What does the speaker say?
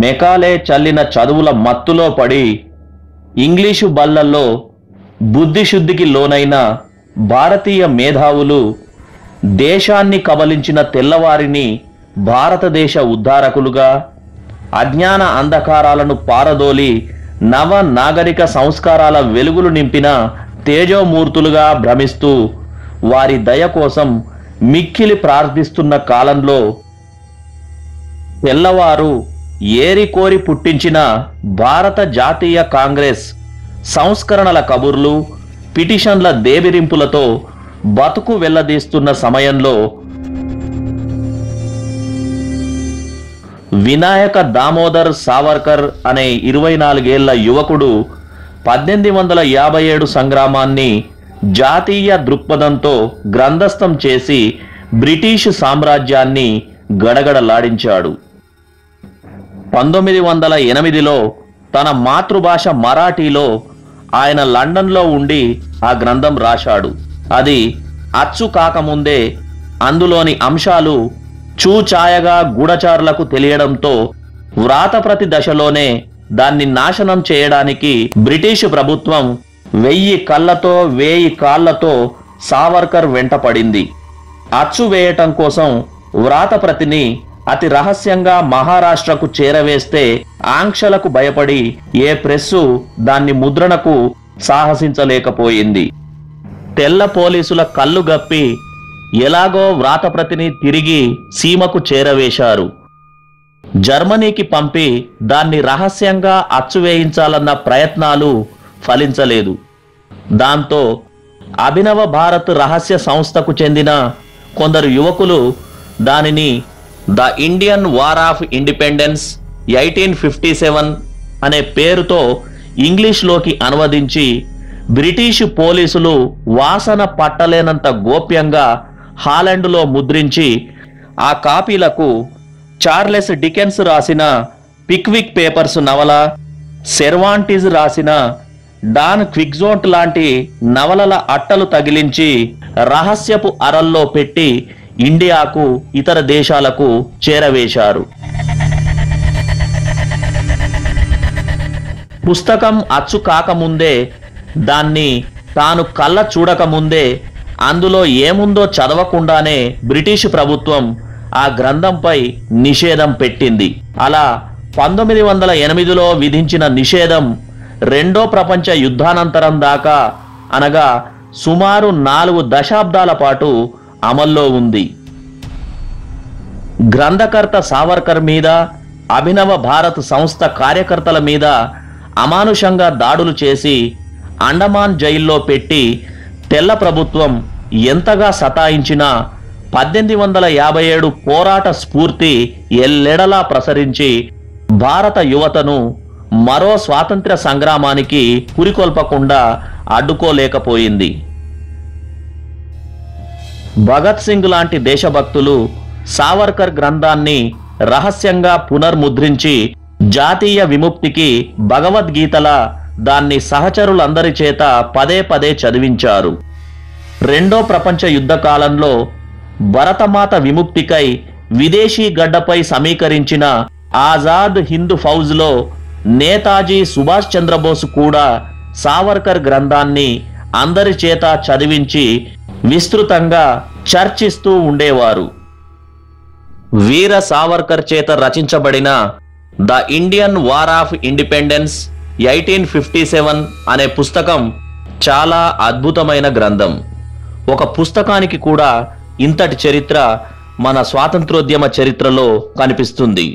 Macaulay చల్లిన చదువుల మత్తులో పడి ఇంగ్లీషు బళ్ళల్లో బుద్ధిశుద్ధికి లోనైన భారతీయ మేధావులు దేశాన్ని కబలించిన తెల్లవారిని భారతదేశ ఉద్ధారకులుగా, అజ్ఞాన అంధకారాలను పారదోలి నవ నాగరిక సంస్కారాల వెలుగులు నింపిన తేజోమూర్తులుగా భ్రమిస్తూ వారి దయ కోసం మిక్కిలి ప్రార్థిస్తున్న కాలంలో తెల్లవారు ఏరికోరి పుట్టించిన భారత జాతీయ కాంగ్రెస్ సంస్కరణల కబుర్లు, పిటిషన్ల దేవిరింపులతో బతుకు వెళ్లదీస్తున్న సమయంలో వినాయక దామోదర్ సావర్కర్ అనే 24 ఏళ్ల యువకుడు 1857 సంగ్రామాన్ని జాతీయ దృక్పథంతో గ్రంథస్థం చేసి బ్రిటిష్ సామ్రాజ్యాన్ని గడగడలాడించాడు. 1908లో తన మాతృభాష మరాఠీలో ఆయన లండన్లో ఉండి ఆ గ్రంథం రాశాడు. అది అచ్చు కాకముందే అందులోని అంశాలు చూచాయగా గూఢచారులకు తెలియడంతో వ్రాతప్రతి దశలోనే దాన్ని నాశనం చేయడానికి బ్రిటిష్ ప్రభుత్వం 1000 కళ్ళతో 1000 కాళ్లతో సావర్కర్ వెంటపడింది. అచ్చు వేయటం కోసం వ్రాతప్రతిని అతి రహస్యంగా మహారాష్ట్రకు చేరవేస్తే ఆంక్షలకు భయపడి ఏ ప్రెస్సు దాన్ని ముద్రణకు సాహసించలేకపోయింది. తెల్ల పోలీసుల కళ్ళు గప్పి ఎలాగో వ్రాతప్రతిని తిరిగి సీమకు చేరవేశారు. జర్మనీకి పంపి దాన్ని రహస్యంగా అచ్చువేయించాలన్న ప్రయత్నాలు ఫలించలేదు. దాంతో అభినవ భారత్ రహస్య సంస్థకు చెందిన కొందరు యువకులు దానిని the Indian war of independence 1857 అనే పేరుతో ఇంగ్లీష్లోకి అనువదించి బ్రిటిష్ పోలీసులు వాసన పట్టలేనంత గోప్యంగా హాలండ్లో ముద్రించి ఆ కాపీలకు చార్లెస్ డికెన్స్ రాసిన పిక్విక్ పేపర్స్ నవల, సెర్వాంటిజ్ రాసిన డాన్ క్విగ్జోట్ లాంటి నవలల అట్టలు తగిలించి రహస్యపు అరల్లో పెట్టి ఇండియాకు, ఇతర దేశాలకు చేరవేశారు. పుస్తకం అచ్చు కాకముందే, దాన్ని తాను కళ్ళ చూడకముందే, అందులో ఏముందో చదవకుండానే బ్రిటిష్ ప్రభుత్వం ఆ గ్రంథంపై నిషేధం పెట్టింది. అలా 1908లో విధించిన నిషేధం రెండో ప్రపంచ యుద్ధానంతరం దాకా, అనగా సుమారు 4 దశాబ్దాల పాటు అమల్లో ఉంది. గ్రంథకర్త సావర్కర్ మీద, అభినవ భారత్ సంస్థ కార్యకర్తల మీద అమానుషంగా దాడులు చేసి అండమాన్ జైల్లో పెట్టి తెల్ల ప్రభుత్వం ఎంతగా సతాయించినా 1857 పోరాట స్ఫూర్తి ఎల్లెడలా ప్రసరించి భారత యువతను మరో స్వాతంత్ర్య సంగ్రామానికి పురికొల్పకుండా అడ్డుకోలేకపోయింది. భగత్ సింగ్ లాంటి దేశభక్తులు సావర్కర్ గ్రంథాన్ని రహస్యంగా పునర్ముద్రించి జాతీయ విముక్తికి భగవద్గీతలా దాన్ని సహచరులందరి చేత పదే పదే చదివించారు. రెండో ప్రపంచ యుద్ధ కాలంలో భరతమాత విముక్తికై విదేశీ గడ్డపై సమీకరించిన ఆజాద్ హింద్ ఫౌజ్లో నేతాజీ సుభాష్ చంద్రబోస్ కూడా సావర్కర్ గ్రంథాన్ని అందరి చేత చదివించి విస్తృతంగా చర్చిస్తూ ఉండేవారు. వీర సావర్కర్ చేత రచించబడిన the Indian war of independence 1857 అనే పుస్తకం చాలా అద్భుతమైన గ్రంథం. ఒక పుస్తకానికి కూడా ఇంతటి చరిత్ర మన స్వాతంత్రోద్యమ చరిత్రలో కనిపిస్తుంది.